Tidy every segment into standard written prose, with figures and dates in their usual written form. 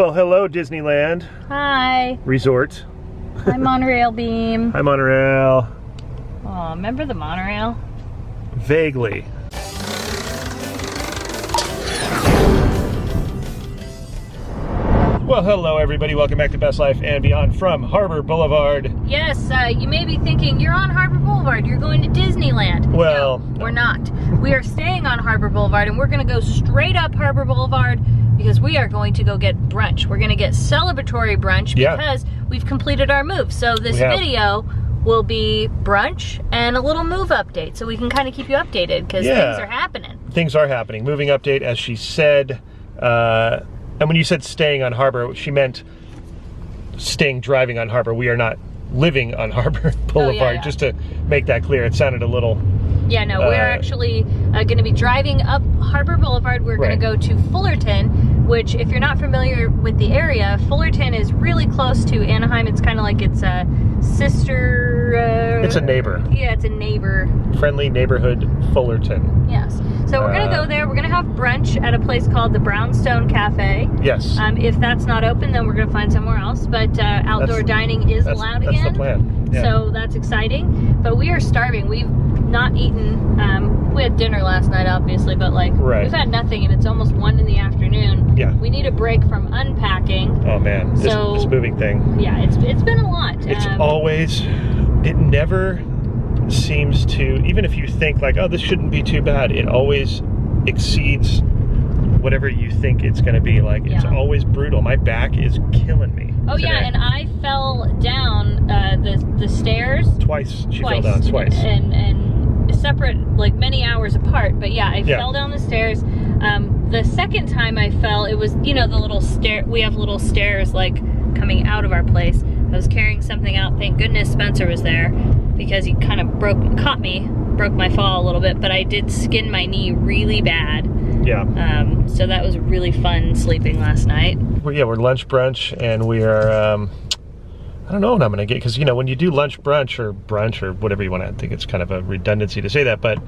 Well, hello Disneyland. Hi. Resort. Hi Monorail Beam. Hi Monorail. Oh, remember the monorail? Vaguely. Well, hello everybody. Welcome back to Best Life and Beyond from Harbor Boulevard. Yes, you may be thinking, you're on Harbor Boulevard, you're going to Disneyland. Well, no, we're not. We are staying on Harbor Boulevard and we're gonna go straight up Harbor Boulevard because we are going to go get brunch. We're gonna get celebratory brunch because we've completed our move. So this video will be brunch and a little move update so we can kind of keep you updated because things are happening. Things are happening. Moving update, as she said. And when you said staying on Harbor, she meant driving on Harbor. We are not living on Harbor Boulevard, just to make that clear. It sounded a little... Yeah, no, we're actually going to be driving up Harbor Boulevard. We're going to go to Fullerton, which, if you're not familiar with the area, Fullerton is really close to Anaheim. It's kind of like it's a sister... it's a neighbor. Yeah, it's a neighbor. Friendly neighborhood Fullerton. Yes. So we're going to go there. We're going to have brunch at a place called the Brownstone Cafe. Yes. If that's not open, then we're going to find somewhere else. But outdoor dining is allowed again. That's the plan. Yeah. So that's exciting. But we are starving. We've not eaten. We had dinner last night, obviously, but like we've had nothing, and it's almost 1 in the afternoon. Yeah. We need a break from unpacking. Oh man, this moving thing. Yeah, it's been a lot. It's always. It never seems to, even if you think like, oh, this shouldn't be too bad, it always exceeds whatever you think it's going to be. Like, it's always brutal. My back is killing me. Oh today. Yeah, and I fell down the stairs. Twice. She fell down twice. And separate, like many hours apart. But yeah, I fell down the stairs. The second time I fell, it was, you know, the little stair, we have little stairs like coming out of our place. I was carrying something out. Thank goodness Spencer was there because he kind of broke my fall a little bit, but I did skin my knee really bad. Yeah. So that was really fun sleeping last night. Well, yeah, we're lunch brunch and we are, I don't know what I'm gonna get, because you know, when you do lunch brunch or whatever you want to, I think it's kind of a redundancy to say that, but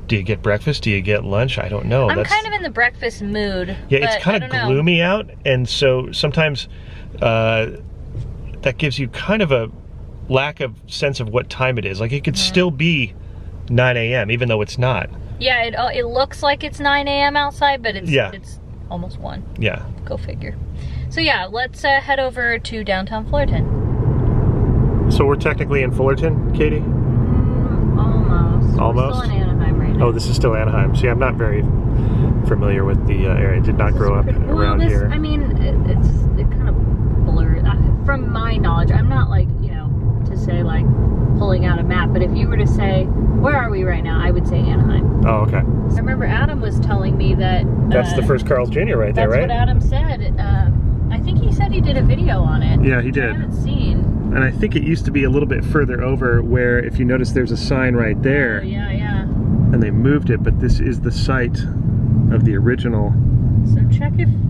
do you get breakfast? Do you get lunch? I don't know. I'm kind of in the breakfast mood. Yeah, it's kind of gloomy out, and so sometimes that gives you kind of a lack of sense of what time it is. Like, it could still be 9 a.m. even though it's not. Yeah, it looks like it's 9 a.m. outside, but it's almost 1. Yeah. Go figure. So yeah, let's head over to downtown Fullerton. So we're technically in Fullerton, Katie? Almost. Almost? We're still in Anaheim right now. Oh, this is still Anaheim. See, I'm not very familiar with the area. I did not grow up around here. I mean, it kind of blurs. From my knowledge, I'm not like, you know, to say like pulling out a map, but if you were to say, where are we right now? I would say Anaheim. Oh, okay. So I remember Adam was telling me that... That's the first Carl's Jr. right there, right? That's what Adam said. I think he said he did a video on it. Yeah, he did. I haven't seen. And I think it used to be a little bit further over where, if you notice, there's a sign right there. Oh, yeah. And they moved it, but this is the site of the original.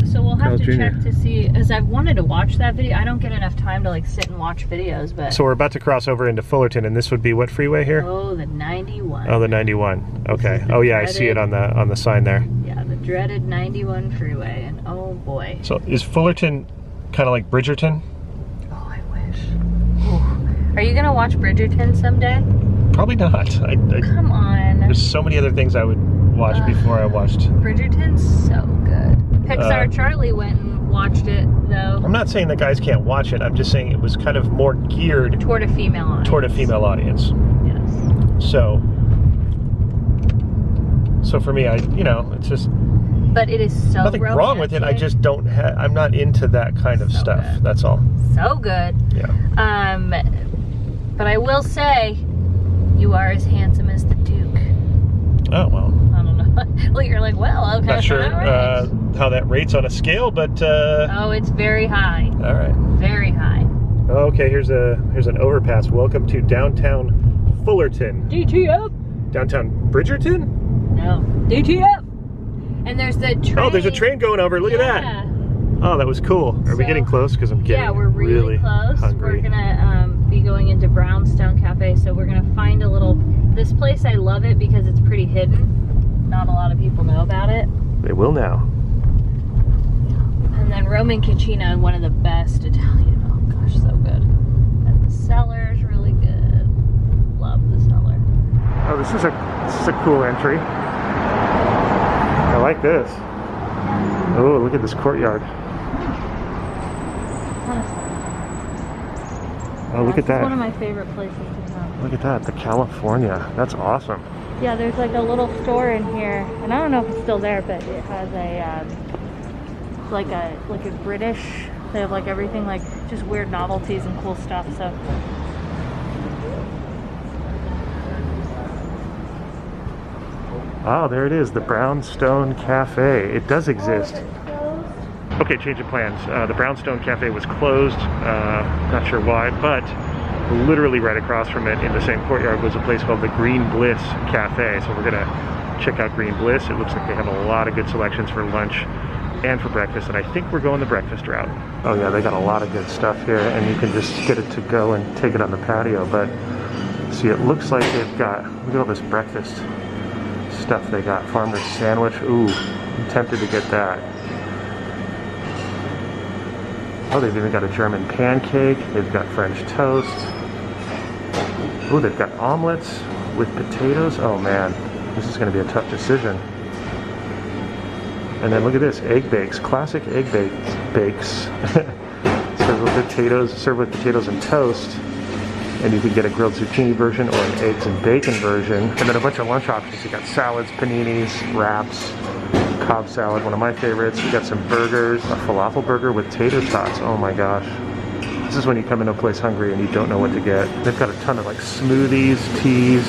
So we'll have to check to see, as I've wanted to watch that video. I don't get enough time to like sit and watch videos, but... So we're about to cross over into Fullerton, and this would be what freeway here? Oh, the 91. Oh, the 91. Okay. Oh yeah, I see it on the sign there. Yeah, the dreaded 91 freeway, and oh boy. So is Fullerton kind of like Bridgerton? Oh, I wish. Ooh. Are you gonna watch Bridgerton someday? Probably not. Come on. There's so many other things I would watch before I watched. Bridgerton's so good. Pixar Charlie went and watched it, though. I'm not saying that guys can't watch it. I'm just saying it was kind of more geared toward a female audience. Yes. So for me, it's just. But it is so nothing romantic. Wrong with it. I just don't have. I'm not into that kind of stuff. Good. That's all. So good. Yeah. But I will say, you are as handsome as the Duke. Oh well. I don't know. Well, you're like, well, okay. Not sure how that rates on a scale, but. Oh, it's very high. All right. Very high. Okay, here's an overpass. Welcome to downtown Fullerton. DTF. Downtown Bridgerton? No. DTF. And there's the train. Oh, there's a train going over. Look at that. Oh, that was cool. Are we getting close? Because I'm getting we're really close. Hungry. We're gonna be going into Brownstone Cafe, so we're gonna find a little. This place, I love it because it's pretty hidden. Not a lot of people know about it. They will now. And And then Roman Cucina, one of the best Italian. Oh gosh, so good. And the cellar's really good. Love the cellar. Oh, this is a cool entry. I like this. Oh, look at this courtyard. Oh, look at that. It's one of my favorite places to come. Look at that, the California. That's awesome. Yeah, there's like a little store in here, and I don't know if it's still there, but it has a like a British. They have like everything, like just weird novelties and cool stuff. So. Oh, there it is, the Brownstone Cafe. It does exist. Okay, change of plans. The Brownstone Cafe was closed, not sure why, but literally right across from it in the same courtyard was a place called the Green Bliss Cafe. So we're gonna check out Green Bliss. It looks like they have a lot of good selections for lunch and for breakfast, and I think we're going the breakfast route. Oh yeah, they got a lot of good stuff here, and you can just get it to go and take it on the patio. But see, it looks like they've got, look at all this breakfast stuff they got. Farmer's sandwich. Ooh, I'm tempted to get that. Oh, they've even got a German pancake. They've got French toast. Ooh, they've got omelets with potatoes. Oh man, this is going to be a tough decision. And then look at this, egg bakes, classic egg bakes. served with potatoes and toast. And you can get a grilled zucchini version or an eggs and bacon version. And then a bunch of lunch options. You got salads, paninis, wraps, Cobb salad, one of my favorites. We got some burgers, a falafel burger with tater tots. Oh my gosh. This is when you come into a place hungry and you don't know what to get. They've got a ton of like smoothies, teas,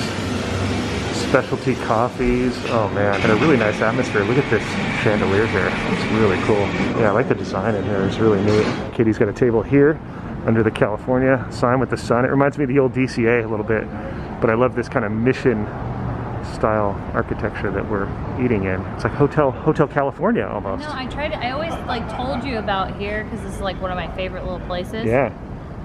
specialty coffees. Oh man, and a really nice atmosphere. Look at this chandelier here. It's really cool. Yeah, I like the design in here. It's really neat. Katie's got a table here under the California sign with the sun. It reminds me of the old DCA a little bit, but I love this kind of mission style architecture that we're eating in. It's like Hotel California almost. No, I always like told you about here because this is like one of my favorite little places. Yeah.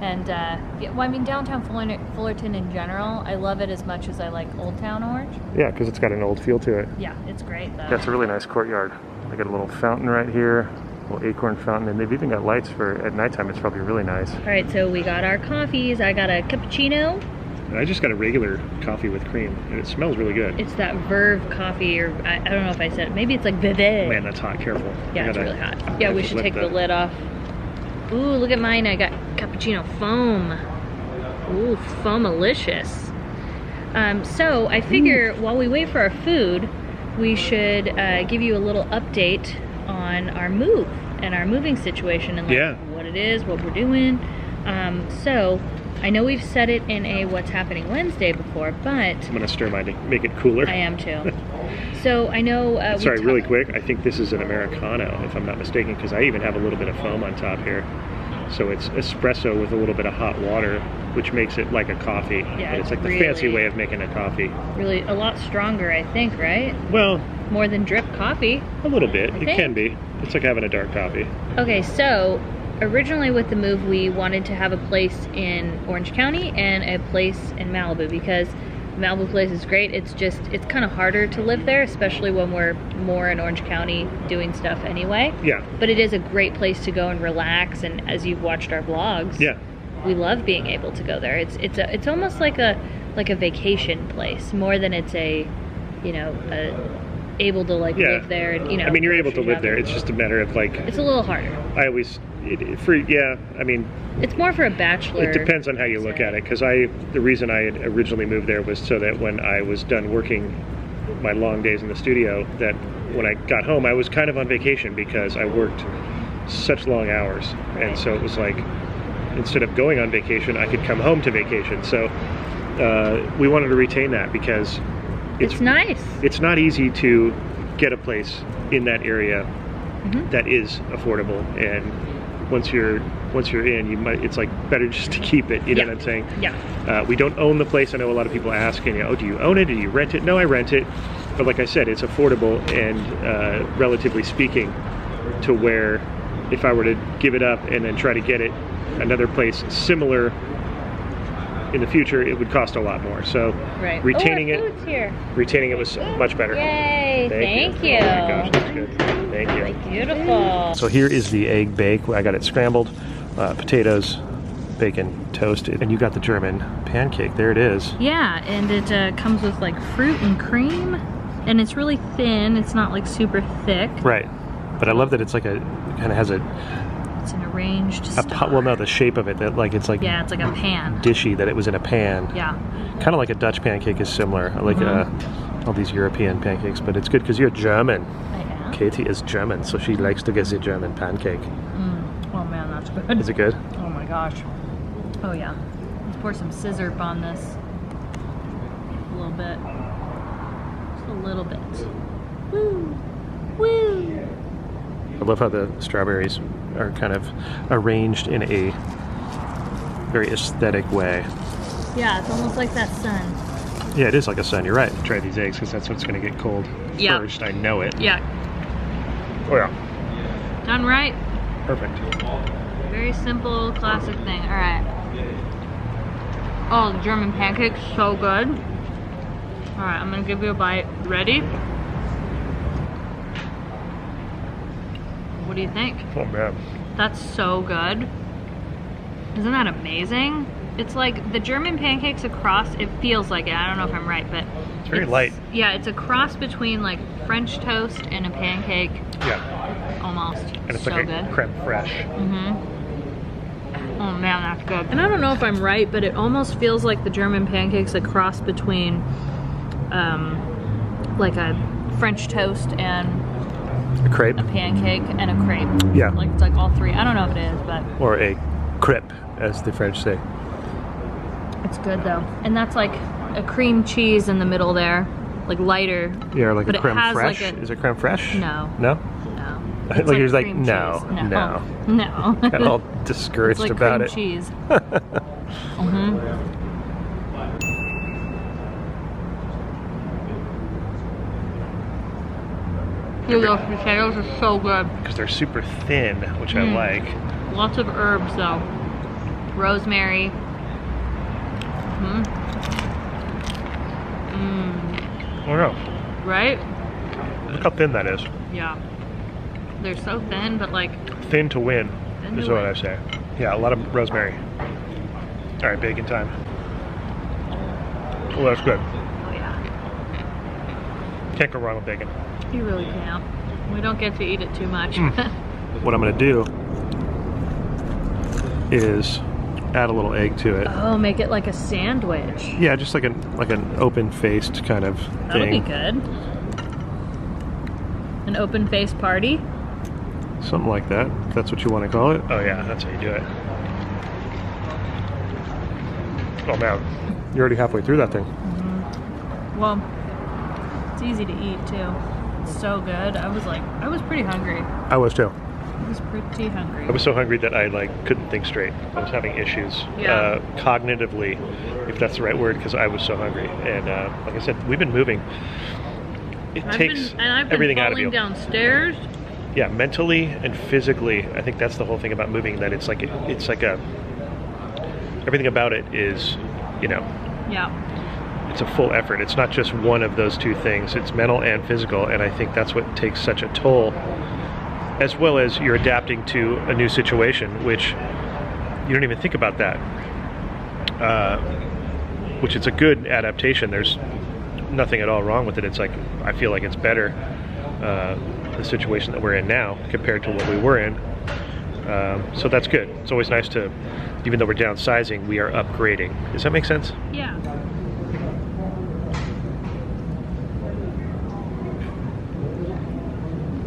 And well, I mean, downtown Fullerton in general, I love it as much as I like Old Town Orange. Yeah, because it's got an old feel to it. Yeah, it's great though. That's a really nice courtyard. They got a little fountain right here, a little acorn fountain, and they've even got lights for at nighttime. It's probably really nice. All right, so we got our coffees. I got a cappuccino. And I just got a regular coffee with cream, and it smells really good. It's that Verve coffee, or I don't know if I said it. Maybe it's like Veve. Man, that's hot. Careful. Yeah, it's really hot. Yeah, we should take the lid off. Ooh, look at mine. I got cappuccino foam. Ooh, foamalicious. So I figure while we wait for our food, we should give you a little update on our move and our moving situation and like what it is, what we're doing. So I know we've said it in a What's Happening Wednesday before, but I'm gonna stir mine to make it cooler. I am too. So I know. Sorry, really quick. I think this is an Americano, if I'm not mistaken, because I even have a little bit of foam on top here. So it's espresso with a little bit of hot water, which makes it like a coffee. Yeah, but it's like the fancy way of making a coffee. Really, a lot stronger, I think, right? Well, more than drip coffee. A little bit. It can be. It's like having a dark coffee. Okay, so originally with the move, we wanted to have a place in Orange County and a place in Malibu because Malibu place is great. It's just, it's kind of harder to live there, especially when we're more in Orange County doing stuff anyway. Yeah. But it is a great place to go and relax, and as you've watched our vlogs, we love being able to go there. It's almost like a vacation place more than it's a, you know, able to like live there and, you know. I mean, you're able to live there. It's just a matter of like, it's a little harder. I always I mean, it's more for a bachelor. It depends on how you look at it, because the reason I had originally moved there was so that when I was done working my long days in the studio, that when I got home I was kind of on vacation because I worked such long hours, and so it was like instead of going on vacation I could come home to vacation. So we wanted to retain that because it's nice. It's not easy to get a place in that area that is affordable, and once you're in, it's like better just to keep it. You know what I'm saying? Yeah. We don't own the place. I know a lot of people ask, and oh, do you own it? Do you rent it? No, I rent it. But like I said, it's affordable, and relatively speaking, to where if I were to give it up and then try to get it another place similar in the future, it would cost a lot more. So right. retaining our food's here. Retaining it was much better. Yay! Thank you. Oh my gosh, that's good. Thank you. Really beautiful. So here is the egg bake. I got it scrambled, potatoes, bacon toasted, and you got the German pancake. There it is. Yeah, and it comes with like fruit and cream, and it's really thin. It's not like super thick. Right, but I love that it's like a kind of has a. It's an arranged star. Well, no, the shape of it, that like it's like. Yeah, it's like a pan. Dishy, that it was in a pan. Yeah. Kind of like a Dutch pancake is similar. I like all these European pancakes, but it's good because you're German. I am. Katie is German, so she likes to get the German pancake. Oh man, that's good. Is it good? Oh my gosh. Oh yeah. Let's pour some scissor on this. A little bit. Just a little bit. Woo! Woo! I love how the strawberries are kind of arranged in a very aesthetic way. Yeah, it's almost like that sun. Yeah, it is like a sun. You're right. Try these eggs because that's what's going to get cold first. I know it. Yeah. Oh yeah. Done right. Perfect. Very simple, classic thing. All right. Oh, the German pancake's so good. All right, I'm gonna give you a bite. Ready? What do you think? Oh man. That's so good. Isn't that amazing? It's like the German pancakes across, it feels like it. I don't know if I'm right, but it's very light. Yeah, it's a cross between like French toast and a pancake. Yeah. Almost. And it's so like a good. creme fraiche. Oh man, that's good. And I don't know if I'm right, but it almost feels like the German pancakes a cross between like a French toast and a crepe. A pancake and a crepe. Yeah. Like it's like all three. I don't know if it is, but. Or a crepe, as the French say. It's good though. And that's like a cream cheese in the middle there. Like lighter. Yeah, or like a creme fraiche. Like is it creme fraiche? No. No? No. Like you're like, no. No. Got all discouraged it's like about cream it. Cheese. Dude, those potatoes are so good. Because they're super thin, which I like. Lots of herbs though. Rosemary. Oh no. Right? Look how thin that is. Yeah. They're so thin, but like... Thin to win, thin is to what win. I say. Yeah, a lot of rosemary. All right, bacon time. Oh, that's good. Oh yeah. Can't go wrong with bacon. You really can't. We don't get to eat it too much. What I'm gonna do is add a little egg to it. Oh, make it like a sandwich. Yeah, just like an open-faced kind of thing. That would be good. An open-faced party? Something like that. If that's what you want to call it. Oh yeah, that's how you do it. Oh man, you're already halfway through that thing. Well, it's easy to eat too. It's so good. I was pretty hungry. I was too. I was pretty hungry. I was so hungry that I couldn't think straight. I was having issues cognitively, if that's the right word, because I was so hungry. And like I said, we've been moving. I've been everything out of you. Downstairs. Yeah, mentally and physically. I think that's the whole thing about moving. That it's like a everything about it is, Yeah. It's a full effort. It's not just one of those two things. It's mental and physical, and I think that's what takes such a toll. As well as you're adapting to a new situation, which you don't even think about that. Which is a good adaptation. There's nothing at all wrong with it. It's like, I feel like it's better, the situation that we're in now compared to what we were in. So that's good. It's always nice to, even though we're downsizing, we are upgrading. Does that make sense? Yeah.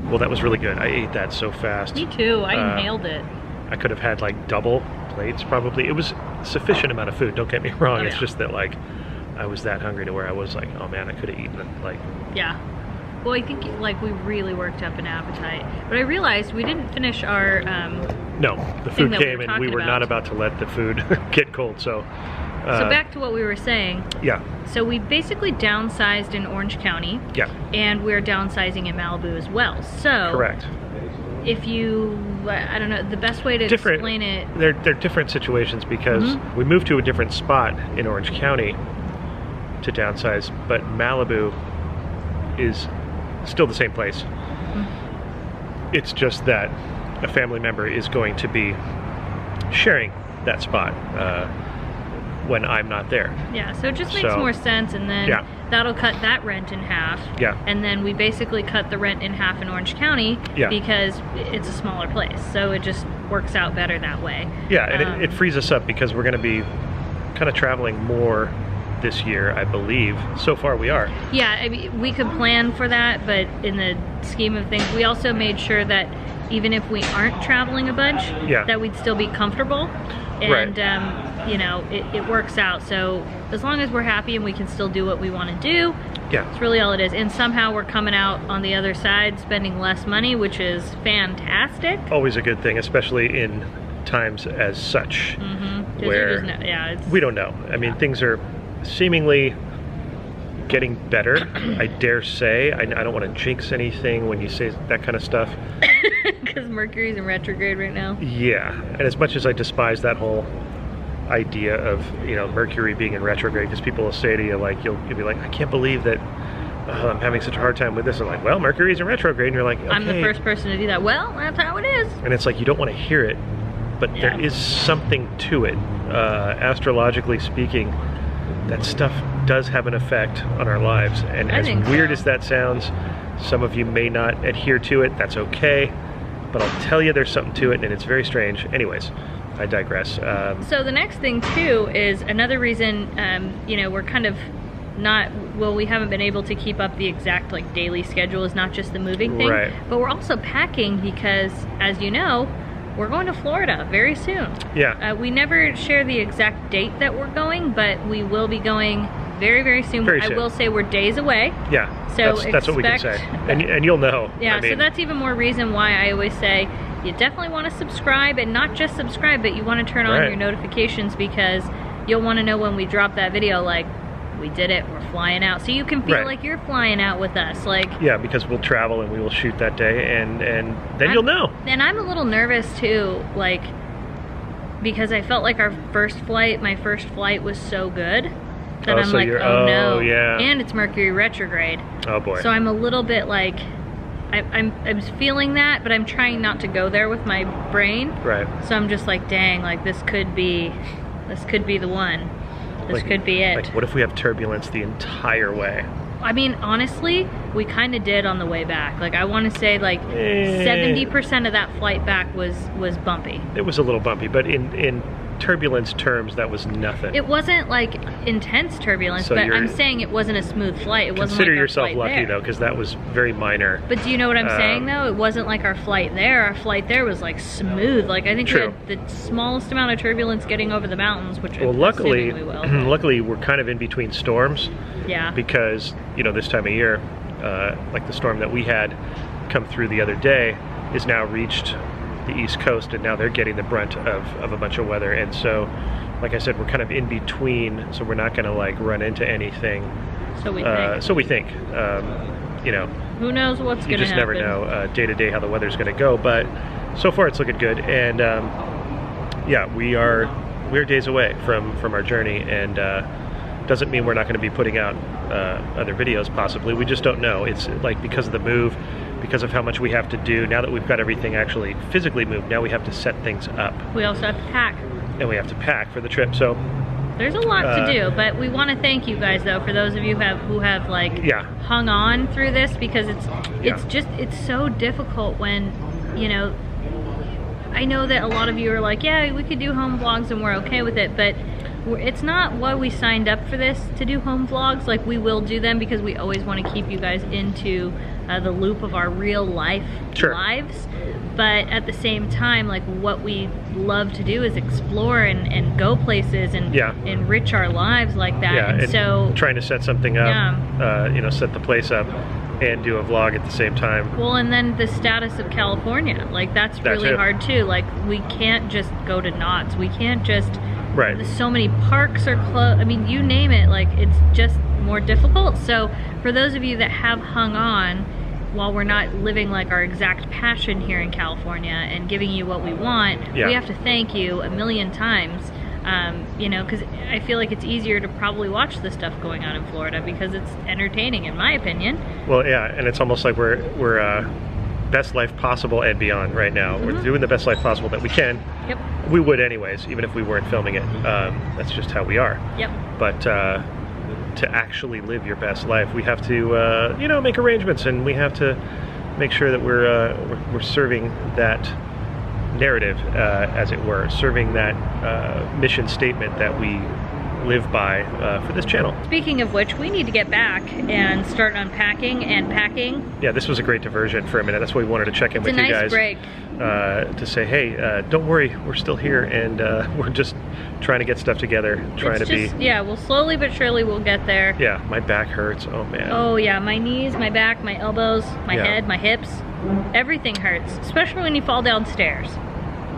Well, that was really good. I ate that so fast. Me too. I inhaled it. I could have had like double plates probably. It was a sufficient amount of food, don't get me wrong. It's just that like I was that hungry to where I was like, oh man, I could have eaten it like. Yeah. Well, I think like we really worked up an appetite. But I realized we didn't finish our no, the food came and we were not about to let the food get cold. So back to what we were saying. Yeah. So we basically downsized in Orange County. Yeah. And we're downsizing in Malibu as well. So correct. If you I don't know, the best way to explain it. They're different situations because we moved to a different spot in Orange County to downsize, but Malibu is still the same place. It's just that a family member is going to be sharing that spot when I'm not there. Yeah, so it just makes more sense, and then that'll cut that rent in half. Yeah. And then we basically cut the rent in half in Orange County because it's a smaller place. So it just works out better that way. Yeah, and it frees us up because we're going to be kind of traveling more this year, I believe. So far we are. Yeah, I mean, we could plan for that, but in the scheme of things, we also made sure that even if we aren't traveling a bunch, that we'd still be comfortable. And, you know, it works out. So as long as we're happy and we can still do what we want to do, it's really all it is. And somehow we're coming out on the other side spending less money, which is fantastic. Always a good thing, especially in times as such, where we don't know. I mean, things are seemingly getting better, I dare say. I don't want to jinx anything when you say that kind of stuff. Because Mercury's in retrograde right now. Yeah, and as much as I despise that whole idea of, you know, Mercury being in retrograde, because people will say to you, like, you'll be like, I can't believe that I'm having such a hard time with this. I'm like, well, Mercury's in retrograde, and you're like, okay. I'm the first person to do that. Well, that's how it is. And it's like, you don't want to hear it, but there is something to it. Astrologically speaking, that stuff does have an effect on our lives, and as weird as that sounds, some of you may not adhere to it. That's okay, but I'll tell you there's something to it, and it's very strange. Anyways, I digress. So the next thing too is another reason, you know, we're kind of not, well, we haven't been able to keep up the exact like daily schedule, is not just the moving thing, but we're also packing because, as you know, we're going to Florida very soon. Yeah. We never share the exact date that we're going, but we will be going very, very soon. I will say we're days away. Yeah, so that's what we can say. And you'll know. Yeah, I mean, so that's even more reason why I always say you definitely want to subscribe, and not just subscribe, but you want to turn on your notifications, because you'll want to know when we drop that video, like, we did it, we're flying out, so you can feel like you're flying out with us. Like, yeah, because we'll travel and we will shoot that day, and then you'll know. And I'm a little nervous too, like, because I felt like my first flight was so good that I'm like, oh no, and it's Mercury retrograde. Oh boy. So I'm a little bit like, I'm feeling that, but I'm trying not to go there with my brain. Right. So I'm just like, dang, like this could be the one. This could be it. Like, what if we have turbulence the entire way? I mean, honestly, we kind of did on the way back. Like, I want to say, like, 70% of that flight back was bumpy. It was a little bumpy, but in turbulence terms, that was nothing. It wasn't, like, intense turbulence, but I'm saying it wasn't a smooth flight. It wasn't consider like yourself flight lucky, there. though, because that was very minor. But do you know what I'm saying, though? It wasn't like our flight there. Our flight there was, like, smooth. Like, I think we had the smallest amount of turbulence getting over the mountains, which luckily, we will. Luckily, we're kind of in between storms. Yeah. Because, you know, this time of year, like the storm that we had come through the other day is now reached the East Coast, and now they're getting the brunt of a bunch of weather. And so, like I said, we're kind of in between, so we're not going to like run into anything. So we think. So we think. You know, who knows what's going to happen? You just never know day to day how the weather's going to go. But so far, it's looking good. And yeah, we're days away from our journey, and doesn't mean we're not going to be putting out other videos. Possibly, we just don't know. It's like because of the move, because of how much we have to do. Now that we've got everything actually physically moved, now we have to set things up. We also have to pack. And we have to pack for the trip, so there's a lot to do, but we want to thank you guys though for those of you who have like hung on through this, because it's so difficult when, you know, I know that a lot of you are like, yeah, we could do home vlogs and we're okay with it, but it's not why we signed up for this, to do home vlogs. Like, we will do them because we always want to keep you guys into the loop of our real life lives. But at the same time, like, what we love to do is explore and go places and enrich our lives like that. Yeah, and so trying to set something up, you know, set the place up and do a vlog at the same time. Well, and then the status of California, like that's really hard too. Like, we can't just go to Knott's. We can't just, so many parks are closed. I mean, you name it, like, it's just more difficult. So for those of you that have hung on, while we're not living like our exact passion here in California and giving you what we want, we have to thank you a million times. You know, because I feel like it's easier to probably watch the stuff going on in Florida because it's entertaining, in my opinion. Well, yeah, and it's almost like we're best life possible and beyond right now. We're doing the best life possible that we can. Yep. We would anyways, even if we weren't filming it. That's just how we are. Yep. But to actually live your best life, we have to, you know, make arrangements, and we have to make sure that we're serving that narrative, as it were, serving that mission statement that we live by for this channel. Speaking of which, we need to get back and start unpacking and packing. Yeah, this was a great diversion for a minute. That's why we wanted to check in with you guys. It's a nice break. To say, hey, don't worry, we're still here, and we're just trying to get stuff together, yeah, well, slowly but surely we'll get there. Yeah, my back hurts, oh man. Oh yeah, my knees, my back, my elbows, my head, my hips, everything hurts, especially when you fall downstairs.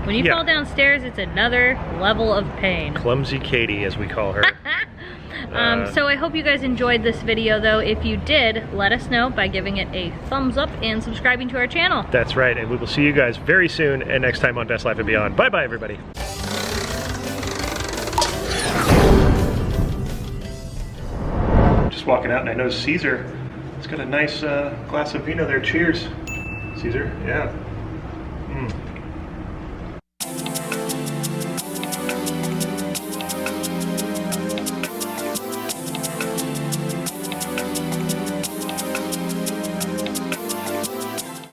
When you fall downstairs, it's another level of pain. Clumsy Katie, as we call her. So I hope you guys enjoyed this video, though. If you did, let us know by giving it a thumbs up and subscribing to our channel. That's right, and we will see you guys very soon and next time on Best Life and Beyond. Bye-bye, everybody. Just walking out, and I know Caesar has got a nice glass of vino there. Cheers, Caesar. Yeah.